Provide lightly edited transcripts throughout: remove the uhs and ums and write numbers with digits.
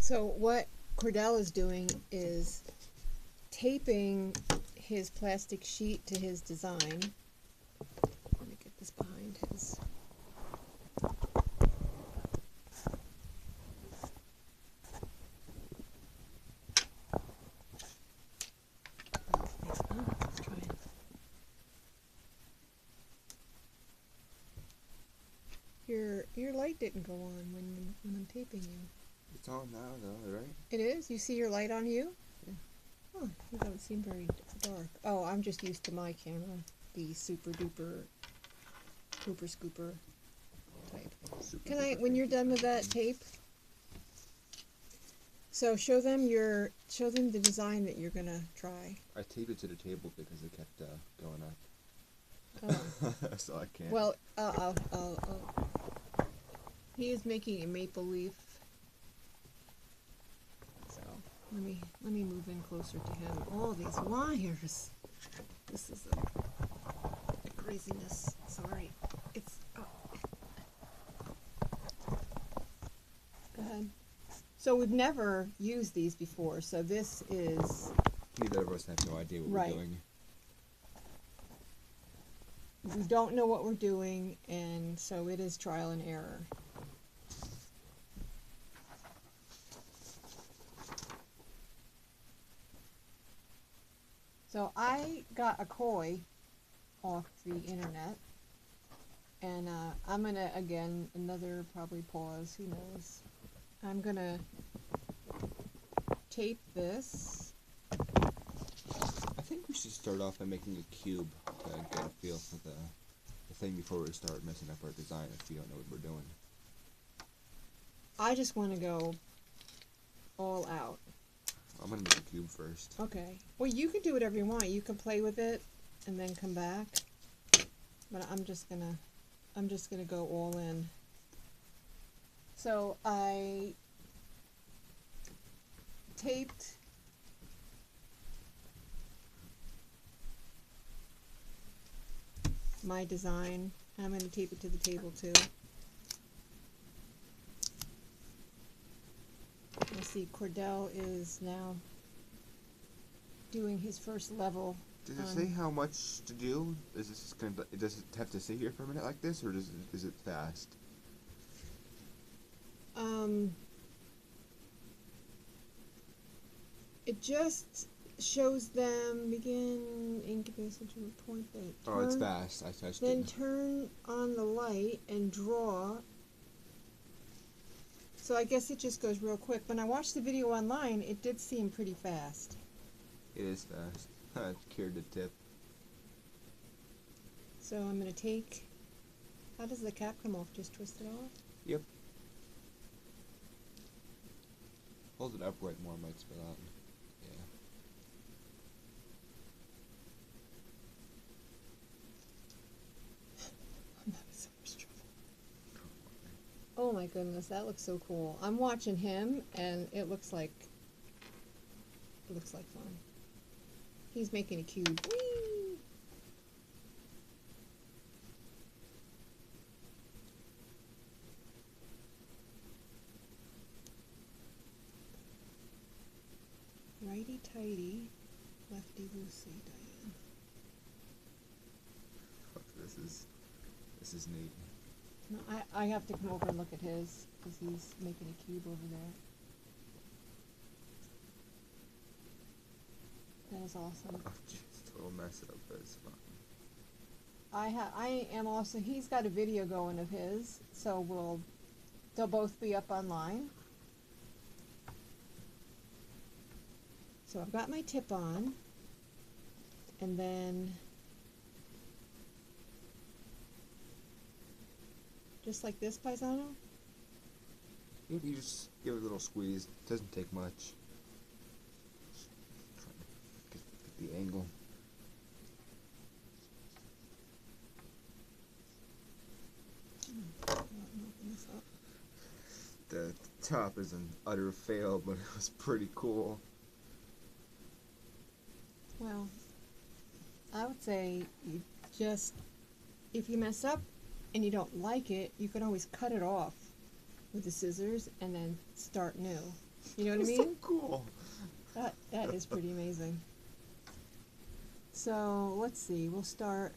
So what Cordell is doing is taping his plastic sheet to his design. Let me get this behind his. Let's try it. Your light didn't go on when I'm taping you. It's on now, though, right? It is? You see your light on you? Yeah. Oh, it doesn't seem very dark. Oh, I'm just used to my camera, the super duper hooper scooper type. Can I, when you're done with that tape, so show them the design that you're gonna try. I taped it to the table because it kept going up. Oh. So I can't. Well, he is making a maple leaf. So let me move in closer to him. All these wires. This is a craziness. Sorry. It's. Go ahead. So we've never used these before. So this is. Neither of us have no idea what we're doing. We don't know what we're doing, and so it is trial and error. So I got a koi off the internet, and I'm gonna, again, another probably pause, who knows. I'm gonna tape this. I think we should start off by making a cube to get a feel for the thing before we start messing up our design if we don't know what we're doing. I just want to go all out. I'm gonna make a cube first. Okay. Well, you can do whatever you want. You can play with it and then come back. But I'm just gonna go all in. So I taped my design. I'm going to tape it to the table too. I see Cordell is now doing his first level. Does it say how much to do? Is this gonna? Does it have to sit here for a minute like this, or is it fast? It just shows them begin incubation to a point that. Oh, it's fast. I touched then it. Then turn on the light and draw. So I guess it just goes real quick. When I watched the video online, it did seem pretty fast. It is fast. I cured the tip. So I'm going to take. How does the cap come off? Just twist it off? Yep. Hold it upright more, might spill out. Yeah. I'm having so much trouble. Oh my goodness, that looks so cool. I'm watching him, and it looks like fun. He's making a cube. Whee! Righty tighty, lefty loosey, Diane. This is neat. No, I have to come over and look at his, because he's making a cube over there. That is awesome. Oh, just a little mess up, but it's fine. I am also, he's got a video going of his, so they'll both be up online. So I've got my tip on, and then just like this, Paisano? You just give it a little squeeze. It doesn't take much. Trying to get the angle. The top is an utter fail, but it was pretty cool. Well, I would say you just, if you mess up and you don't like it, you can always cut it off with the scissors and then start new. You know what I That's mean? so cool. That is pretty amazing. So let's see, we'll start.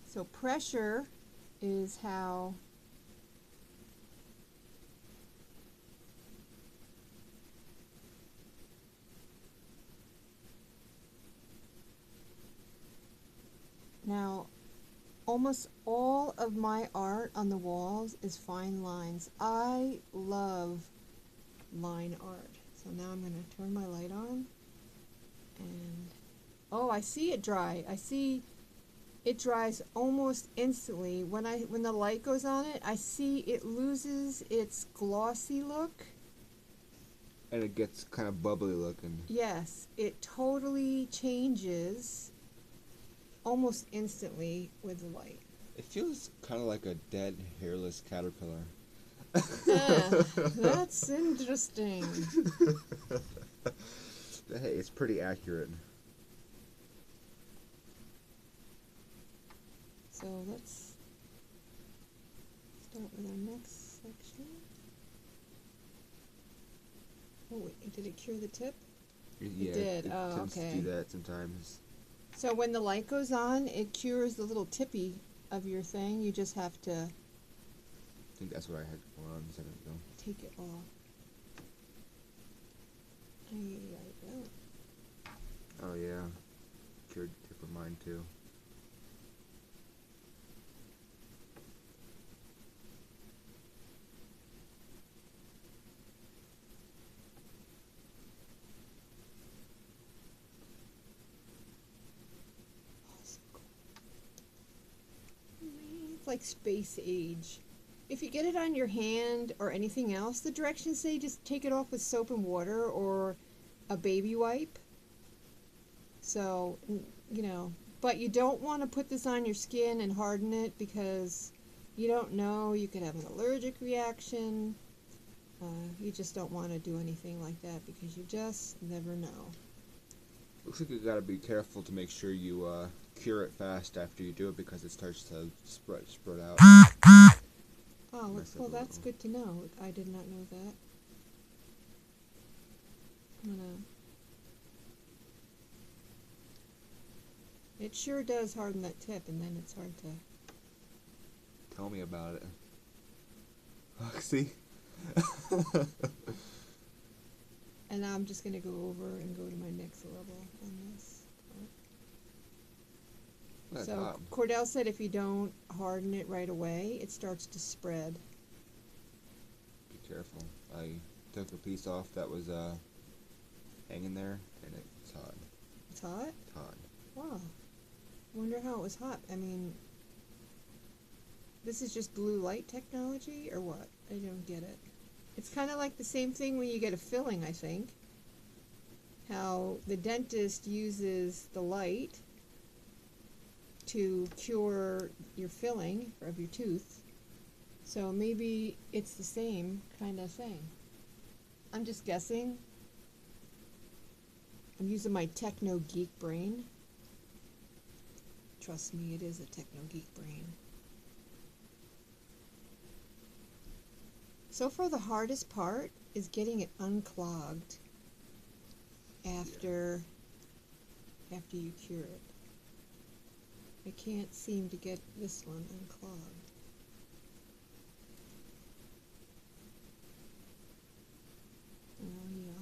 So pressure is how now almost all of my art on the walls is fine lines. I love line art. So now I'm going to turn my light on and oh, I see it dry. I see it dries almost instantly. When the light goes on it, I see it loses its glossy look. And it gets kind of bubbly looking. Yes, it totally changes almost instantly with the light. It feels kind of like a dead, hairless caterpillar. That's interesting. Hey, it's pretty accurate. So let's start with our next section. Oh, wait, did it cure the tip? Yeah, did. it Oh, tends okay. to do that sometimes. So when the light goes on, it cures the little tippy of your thing. You just have to I think that's what I had going on a second ago. take it off. Oh yeah, cured the tip of mine too. It's like space age. If you get it on your hand or anything else, the directions say just take it off with soap and water or a baby wipe. So, you know, but you don't want to put this on your skin and harden it because you don't know, you could have an allergic reaction. You just don't want to do anything like that because you just never know. Looks like you gotta be careful to make sure you cure it fast after you do it because it starts to spread out. Oh, well, that's good to know. I did not know that. I'm gonna... It sure does harden that tip, and then it's hard to... Tell me about it. See? And now I'm just going to go over and go to my next level on this part. So Cordell said if you don't harden it right away, it starts to spread. Be careful. I took a piece off that was hanging there, and it's hot. It's hot? Hot. Wow. I wonder how it was hot. I mean, this is just blue light technology, or what? I don't get it. It's kind of like the same thing when you get a filling, I think. How the dentist uses the light to cure your filling of your tooth. So maybe it's the same kind of thing. I'm just guessing. I'm using my techno geek brain. Trust me, it is a techno geek brain. So far the hardest part is getting it unclogged after you cure it. I can't seem to get this one unclogged. Oh yeah.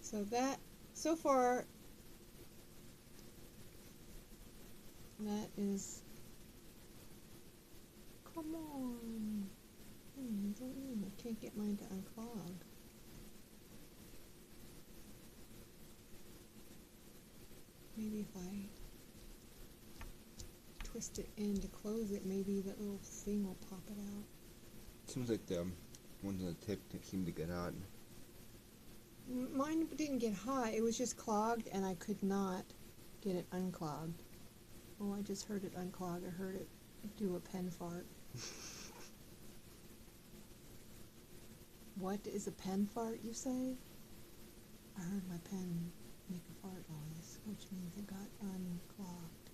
So that, so far, that is, come on. I don't know. I can't get mine to unclog. Maybe if I twist it in to close it, maybe that little thing will pop it out. Seems like the ones on the tip seem to get hot. Mine didn't get hot. It was just clogged, and I could not get it unclogged. Oh, I just heard it unclog. I heard it do a pen fart. What is a pen fart, you say? I heard my pen make a fart noise, which means it got unclogged.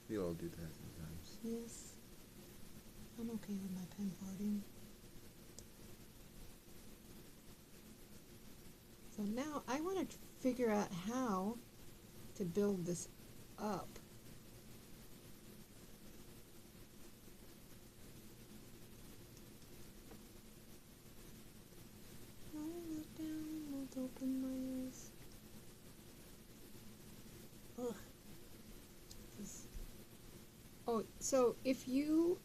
We all do that sometimes. Yes. I'm okay with my pen farting. Now I want to figure out how to build this up. I look down, won't open my eyes. Ugh. Oh, so if you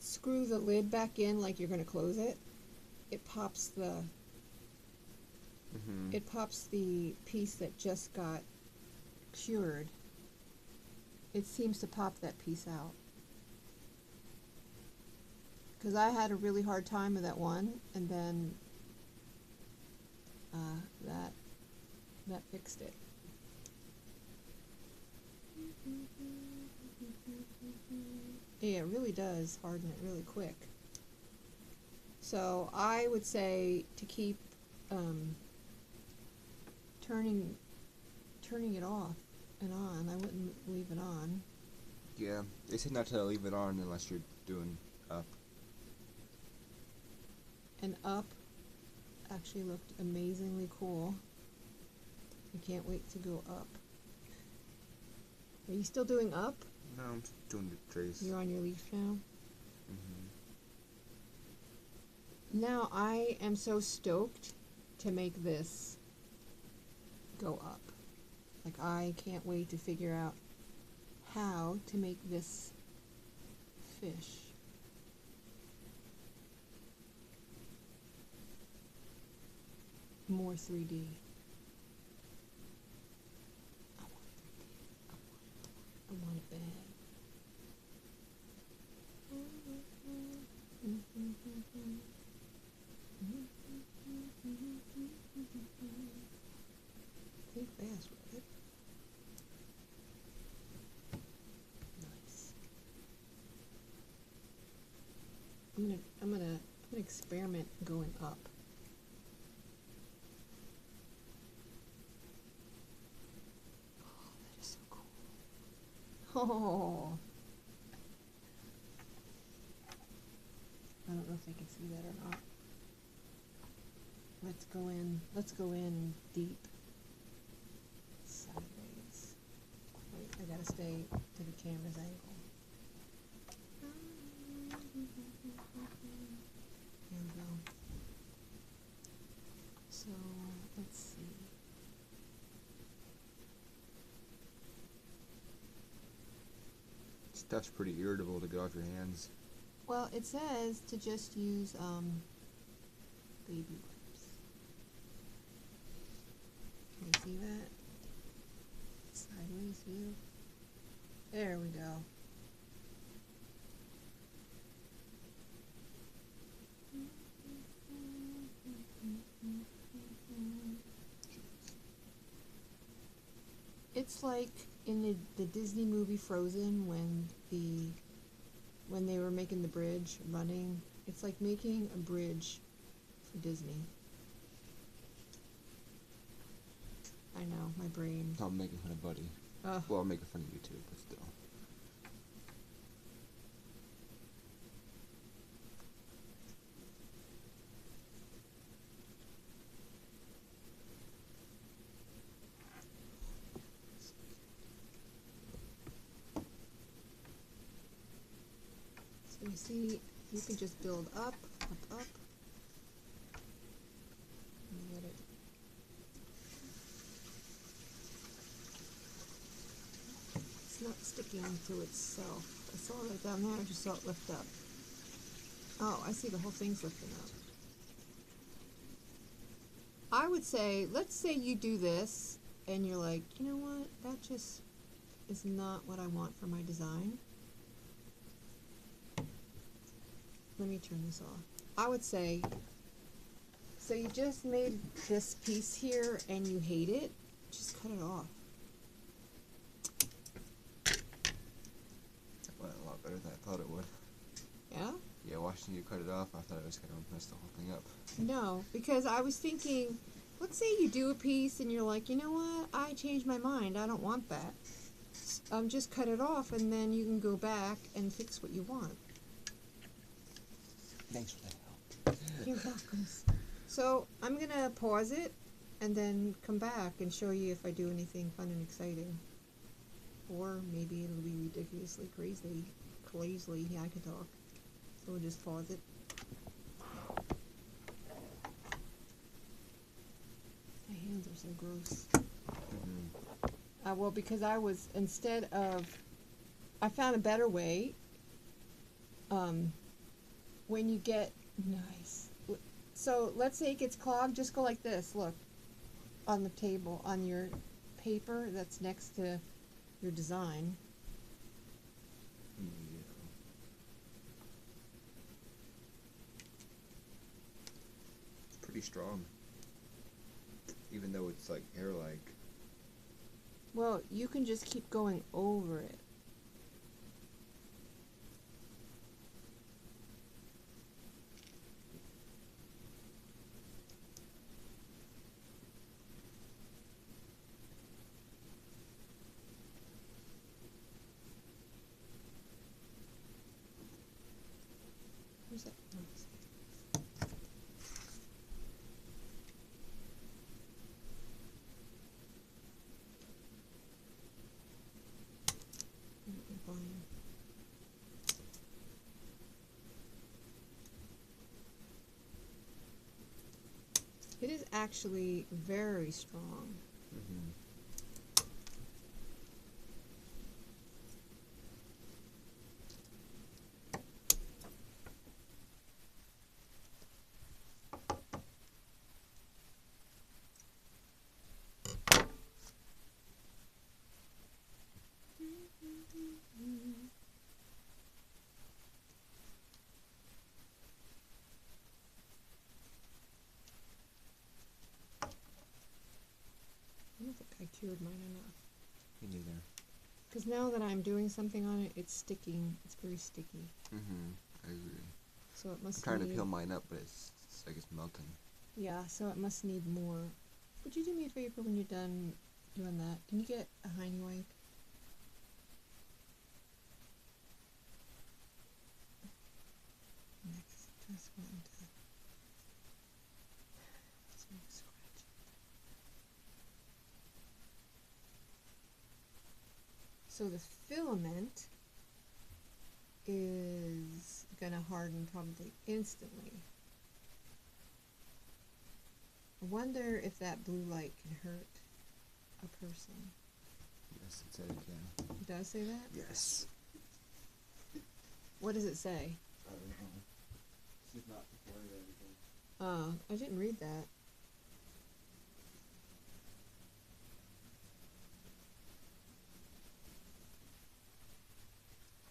screw the lid back in like you're going to close it, it pops the piece that just got cured. It seems to pop that piece out. Because I had a really hard time with that one, and then that fixed it. Yeah, it really does harden it really quick. So I would say to keep turning it off and on. I wouldn't leave it on. Yeah, they said not to leave it on unless you're doing up. And up actually looked amazingly cool. I can't wait to go up. Are you still doing up? No, I'm doing the trace. You're on your leaf now? Mm-hmm. Now I am so stoked to make this go up. Like, I can't wait to figure out how to make this fish. More 3D. I want it bad. Think fast with it. Nice. I'm gonna experiment going up. Oh, that is so cool. Oh. I don't know if they can see that or not. Let's go in deep. Sideways. Wait, I gotta stay to the camera's angle. There we go. So, let's see. Stuff's pretty irritable to get off your hands. Well, it says to just use baby wipes. Can you see that? Sideways view. There we go. It's like in the Disney movie Frozen when they were making the bridge running. It's like making a bridge for Disney. I know, my brain. I'm making fun of Buddy. Well, I'm making fun of you too, but still. So you see, you can just build up, up, up. And let it. It's not sticking to itself. I saw that down there, I just saw it lift up. Oh, I see the whole thing's lifting up. I would say, let's say you do this, and you're like, you know what, that just is not what I want for my design. Let me turn this off. I would say, so you just made this piece here and you hate it, just cut it off. That went a lot better than I thought it would. Yeah? Yeah, watching you cut it off, I thought it was going to mess the whole thing up. No, because I was thinking, let's say you do a piece and you're like, you know what, I changed my mind, I don't want that. Just cut it off and then you can go back and fix what you want. Thanks for that help. You're welcome. So I'm gonna pause it and then come back and show you if I do anything fun and exciting. Or maybe it'll be ridiculously crazy. Yeah, I can talk. So we'll just pause it. My hands are so gross. Well, because I found a better way. When you get, nice. So let's say it gets clogged, just go like this, look, on the table, on your paper that's next to your design. Yeah. It's pretty strong. Even though it's like hair-like. Well, you can just keep going over it. Where's that? Oh, it's fine. It is actually very strong. I don't think I cured mine enough. Me neither. Because now that I'm doing something on it, it's sticking. It's very sticky. I agree. So it must I'm trying need, to peel mine up, but it's like it's melting. Yeah, so it must need more. Would you do me a favor when you're done doing that? Can you get a hiney wipe? Next, just want to scratch. So the filament is gonna harden probably instantly. I wonder if that blue light can hurt a person. Yes, it said it can. It does say that? Yes. What does it say? I don't know. She's not recording anything. Oh, I didn't read that.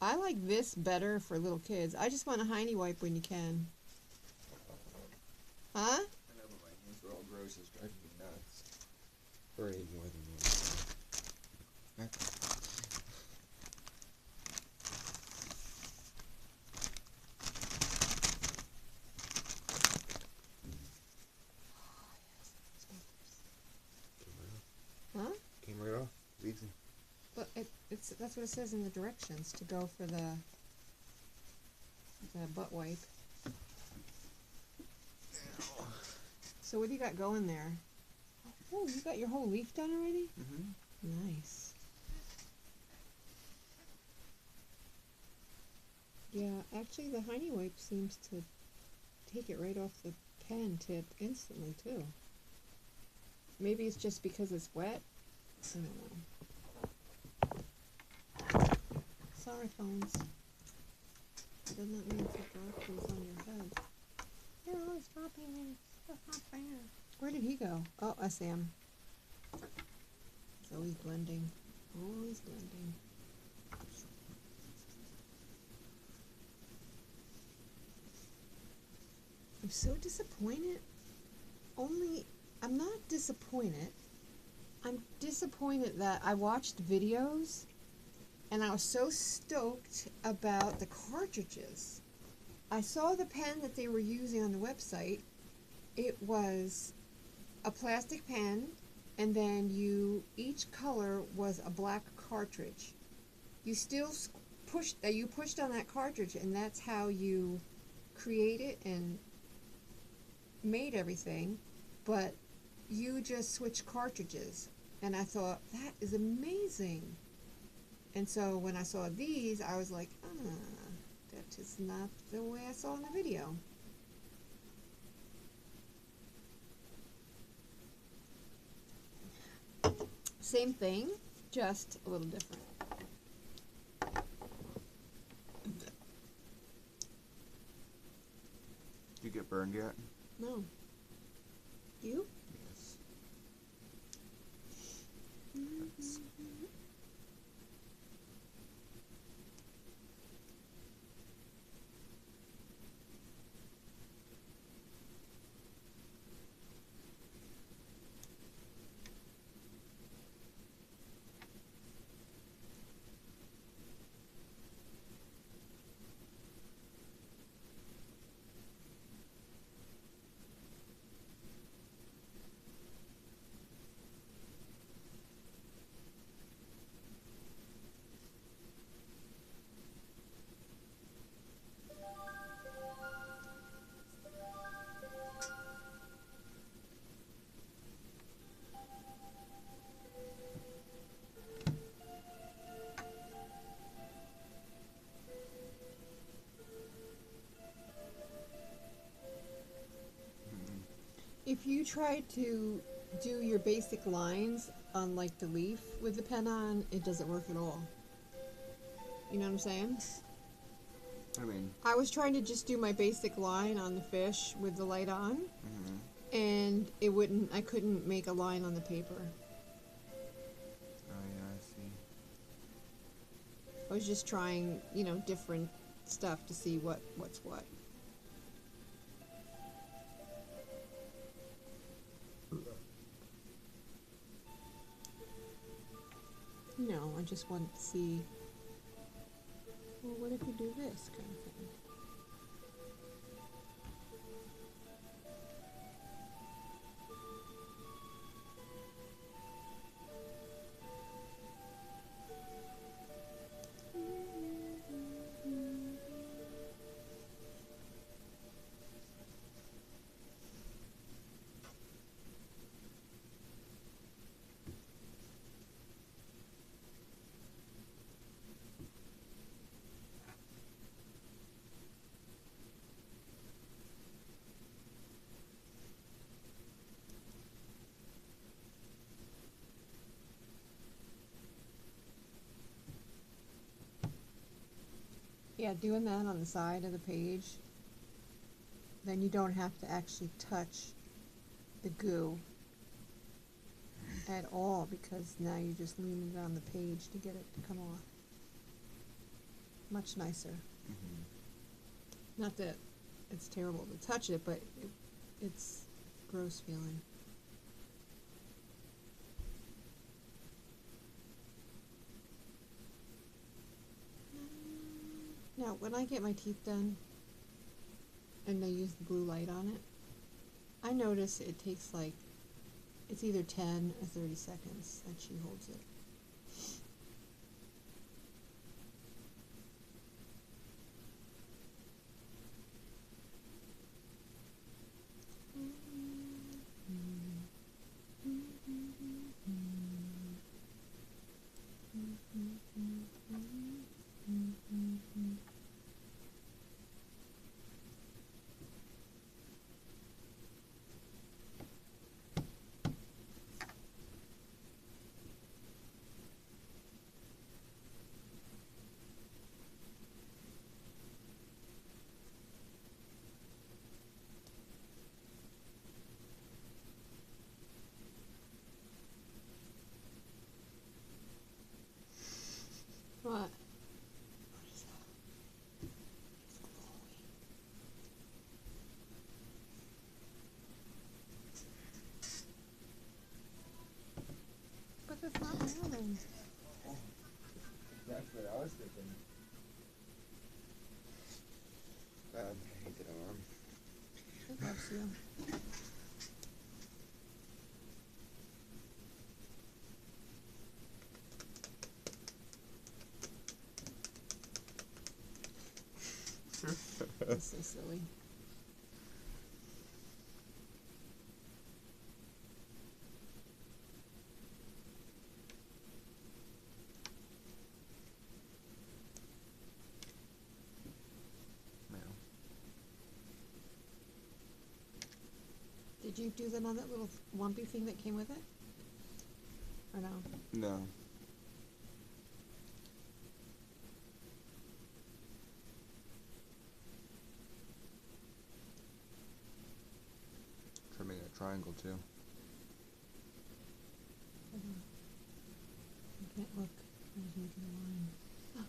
I like this better for little kids. I just want a hiney wipe when you can. Huh? I know, but my hands are all gross. It's driving me nuts. Or any more than one. Huh? Came right off. Easy. But that's what it says in the directions to go for the butt wipe. Ow. So what do you got going there? Oh, you got your whole leaf done already? Nice. Yeah, actually the hiney wipe seems to take it right off the pen tip instantly too. Maybe it's just because it's wet. I don't know. Sorry, phones. It does not mean to drop things on your head. You're always dropping things. That's not fair. Where did he go? Oh, I see him. He's always blending. Always blending. I'm so disappointed. I'm not disappointed. I'm disappointed that I watched videos and I was so stoked about the cartridges. I saw the pen that they were using on the website. It was a plastic pen, and then each color was a black cartridge. You still pushed on that cartridge, and that's how you create it and made everything, but you just switch cartridges. And I thought, that is amazing. And so when I saw these, I was like, that is not the way I saw in the video. Same thing, just a little different. You get burned yet? No. You? Yes. If you try to do your basic lines on like the leaf with the pen on, it doesn't work at all. You know what I'm saying? I mean, I was trying to just do my basic line on the fish with the light on, and it wouldn't, I couldn't make a line on the paper. oh yeah, I see. I was just trying, you know, different stuff to see what's what. No, I just wanted to see, well, what if we do this kind of thing? Yeah, doing that on the side of the page, then you don't have to actually touch the goo at all, because now you just lean it on the page to get it to come off. Much nicer. Not that it's terrible to touch it, but it's gross feeling. Now, when I get my teeth done and they use the blue light on it, I notice it takes like, it's either 10 or 30 seconds that she holds it. What? What is that? It's glowing. But that's not moving. That's what I was thinking. I hate that arm. It loves you. That's so silly. Did you do that on that little lumpy thing that came with it? Or no? No. Try making a triangle too. Hold on. I can't look. I was making a line. Oh,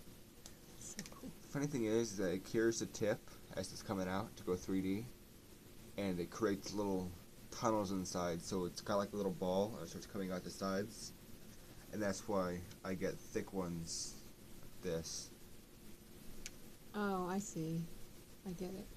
that's so cool. Funny thing is that it cures the tip as it's coming out to go 3D, and it creates little tunnels inside, so it's got like a little ball and it starts coming out the sides, and that's why I get thick ones like this. Oh, I see. I get it.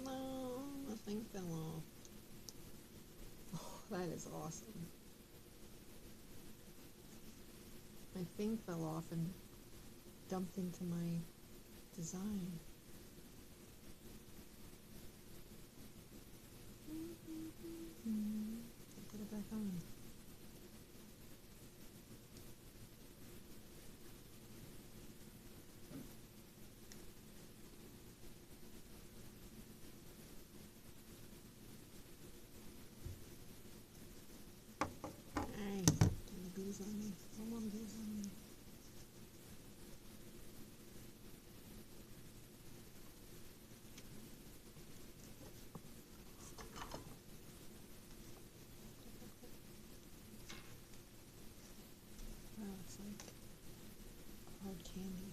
No, nothing fell off. Oh, that is awesome. My thing fell off and dumped into my design. I'll put it back on. Hey, getting the bees on me. Don't want bees on me. Wow, it's like hard candy.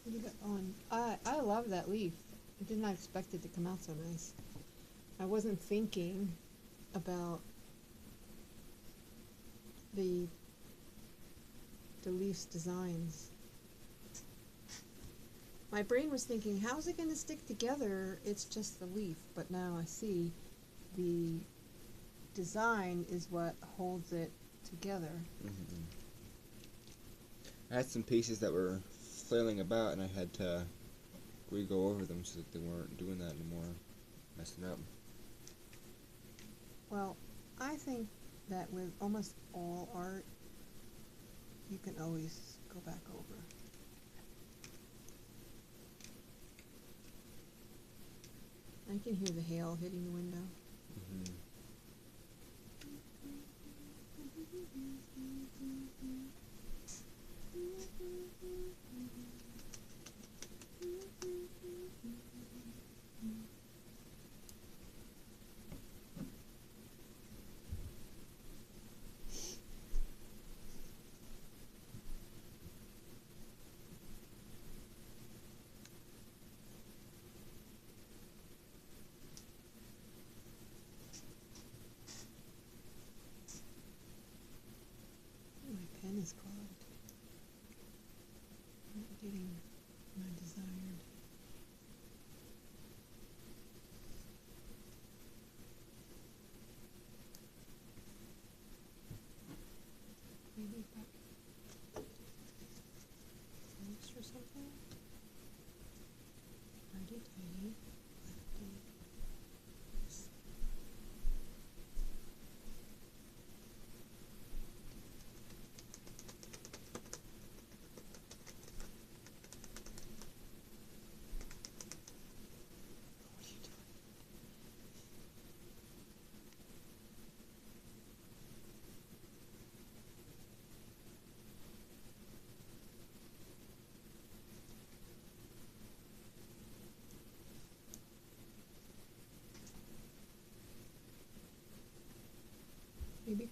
What do you got on? I love that leaf. I did not expect it to come out so nice. I wasn't thinking about the leaf's designs. My brain was thinking, how's it going to stick together? It's just the leaf. But now I see the design is what holds it together. Mm-hmm. I had some pieces that were flailing about, and I had to re-go over them so that they weren't doing that anymore, messing up. Well, I think that with almost all art, you can always go back over. I can hear the hail hitting the window. Mm-hmm.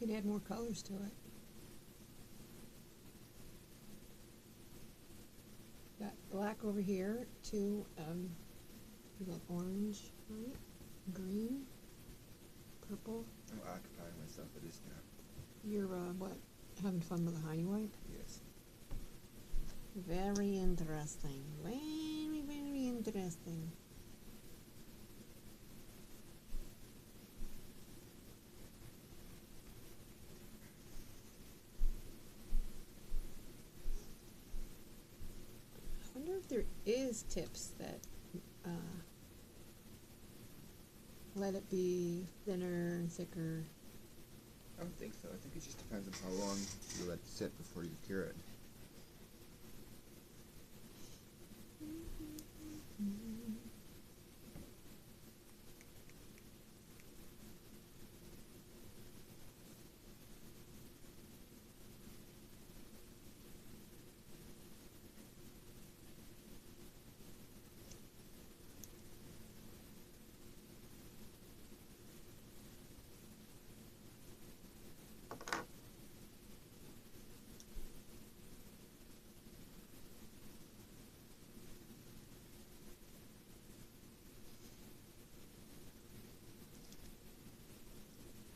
can add more colors to it. Got black over here, you got orange, right? Green, purple. I'm occupying myself with this now. You're, what, having fun with a hiney wipe? Yes. Very interesting. Very, very interesting. I wonder if there is tips that let it be thinner and thicker. I don't think so. I think it just depends on how long you let it sit before you cure it.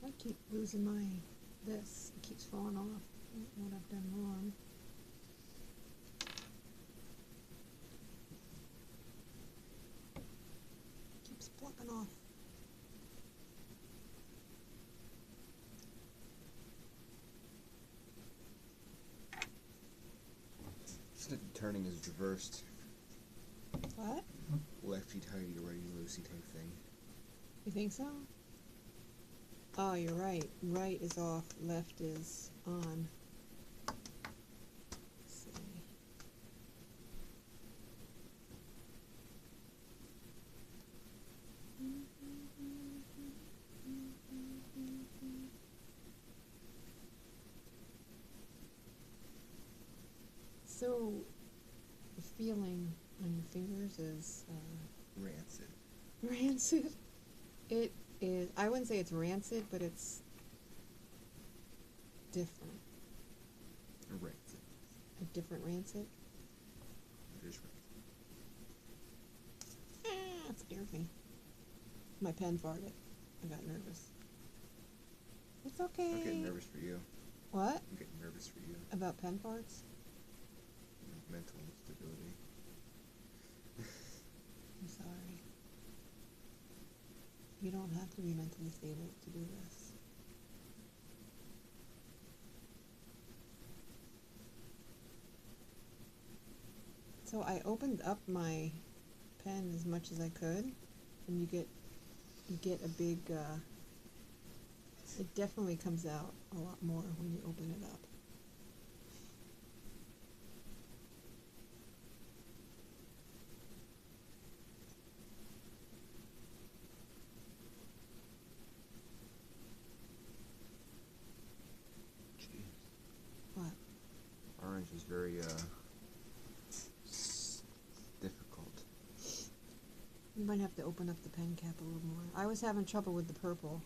I keep losing this. It keeps falling off. I don't know what I've done wrong. Keeps plucking off. Turning is reversed. What? Lefty tighty, righty loosey type thing. You think so? Oh, you're right. Right is off, left is on. Let's see. So, the feeling on your fingers is Rancid. rancid. It is, I wouldn't say it's rancid, but it's different. Rancid. A different rancid? It is rancid. That scared me. My pen farted. I got nervous. It's okay. I'm getting nervous for you. What? I'm getting nervous for you. About pen farts? Mental instability. I'm sorry. You don't have to be mentally stable to do this. So I opened up my pen as much as I could, and you get a big, it definitely comes out a lot more when you open it up. What? Orange is very difficult. You might have to open up the pen cap a little more. I was having trouble with the purple.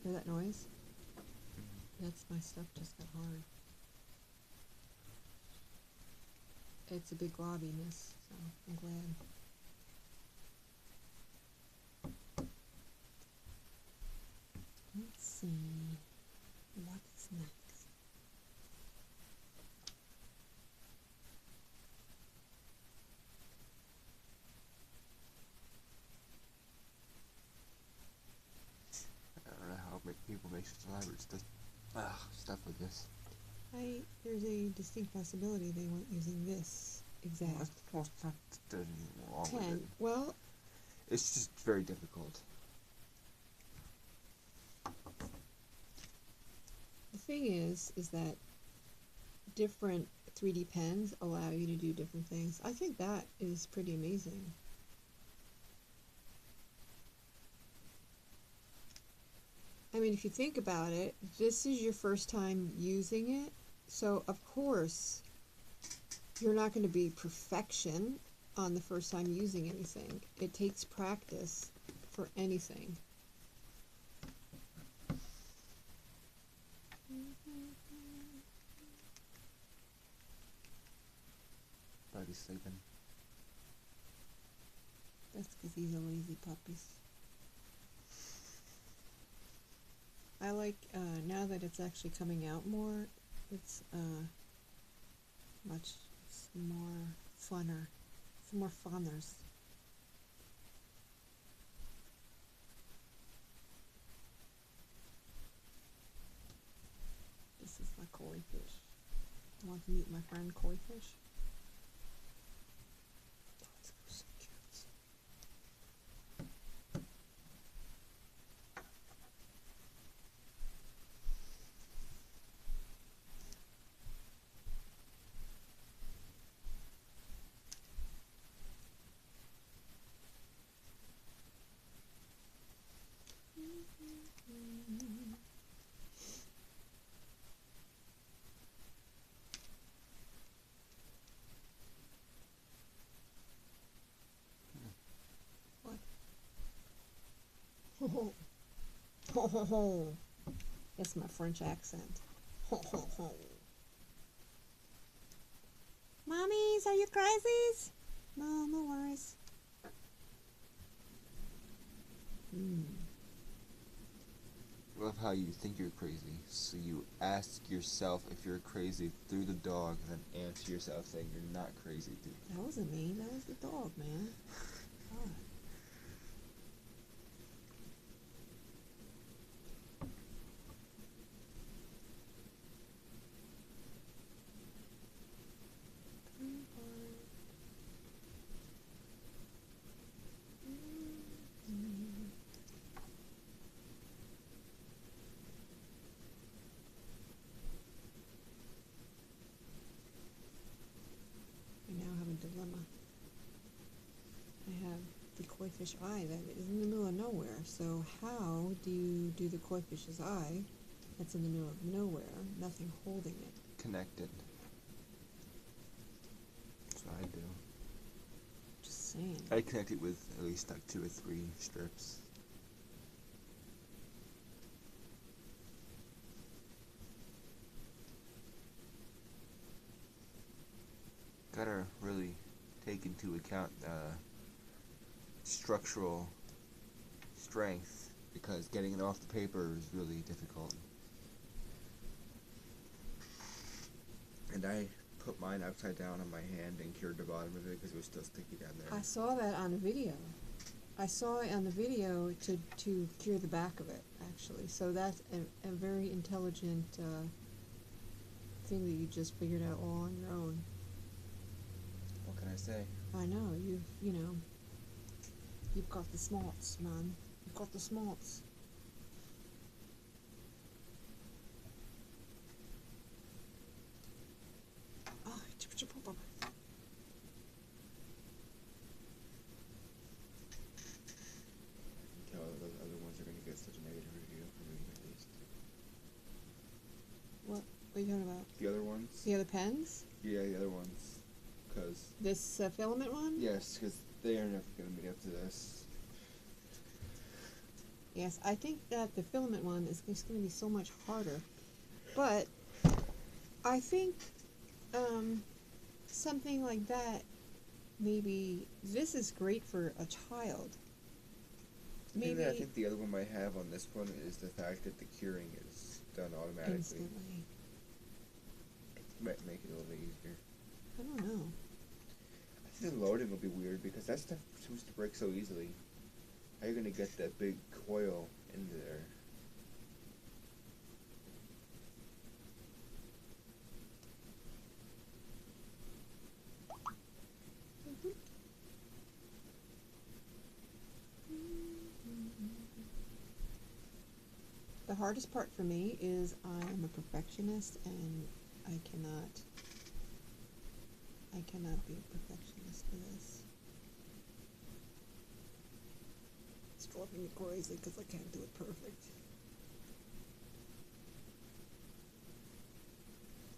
Hear that noise? That's my stuff just got hard. It's a big globbiness, so I'm glad. Let's see, what's next? I don't know how people make such elaborate stuff with this. There's a distinct possibility they weren't using this exact Well, there's nothing wrong with pen. it. Well, It's just very difficult. the thing is that different 3D pens allow you to do different things. I think that is pretty amazing. I mean, if you think about it, this is your first time using it, so of course you're not going to be perfection on the first time using anything. It takes practice for anything. Buddy's sleeping. That's because he's a lazy puppy. I like, now that it's actually coming out more, it's much more funner. It's more funners. This is my koi fish. I want to meet my friend koi fish. So cute. What? Ho ho. Ho ho ho. That's my French accent. Ho ho ho. Mommies, are you crazies? No, no worries. Love how you think you're crazy. So you ask yourself if you're crazy through the dog, and then answer yourself saying you're not crazy through. That wasn't me. That was the dog, man. God. I now have a dilemma. I have the koi fish eye that is in the middle of nowhere. So how do you do the koi fish's eye that's in the middle of nowhere, nothing holding it? Connected. That's what I do. Just saying. I connect it with at least like 2 or 3 strips. Gotta really take into account structural strength, because getting it off the paper is really difficult. And I put mine upside down on my hand and cured the bottom of it because it was still sticky down there. I saw that on a video. I saw it on the video to cure the back of it, actually. So that's a very intelligent thing that you just figured out all on your own. What can I say? I know, you've got the smarts, man. You've got the smarts. Oh, Tell those other ones are going to get such a negative review from me, at least. what are you talking about? The other ones? The other pens? Yeah, the other ones. Because... This filament one? Yes, because they are never going to meet up to this. Yes, I think that the filament one is just going to be so much harder. But I think something like that, maybe this is great for a child. Maybe I think the other one might have on this one is the fact that the curing is done automatically. instantly. Might make it a little bit easier. I don't know. I think the loading will be weird because that stuff seems to break so easily. How are you going to get that big coil into there? The hardest part for me is I'm a perfectionist and I cannot be a perfectionist for this. It's driving me crazy because I can't do it perfect.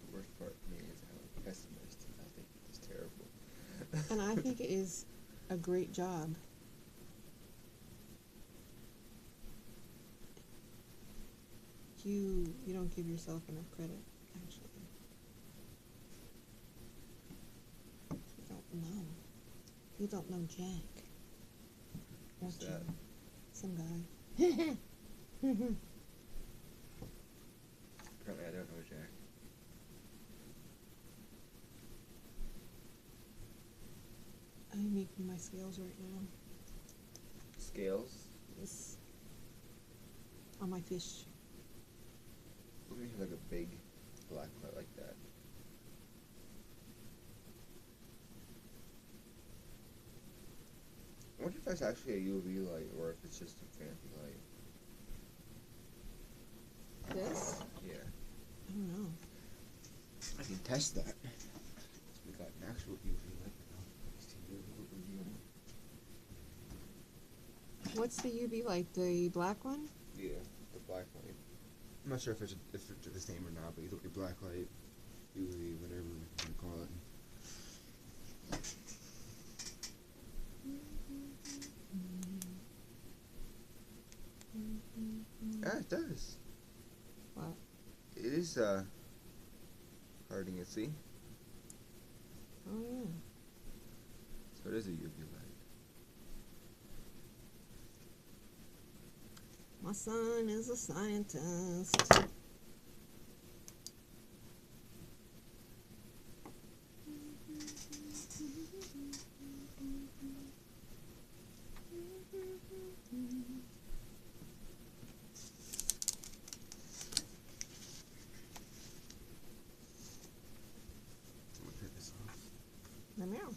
The worst part for me is I'm a pessimist and I think it's terrible. And I think it is a great job. you don't give yourself enough credit, actually. You don't know. You don't know Jack. Who's Don't you? that? Some guy. Apparently I don't know Jack. I'm making my scales right now. Scales? Yes. On my fish. Look at you like a big black part like that. I wonder if that's actually a UV light or if it's just a fancy light. This? Yeah. I don't know. I can test that. We got an actual UV light now. What's the UV light? The black one? Yeah, the black light. I'm not sure if it's the same or not, but either way, black light, UV, whatever you call it. Yeah, it does. What? It is hardening it, see? Oh, yeah. So it is a UV light. My son is a scientist. I'm gonna turn this off. The meow.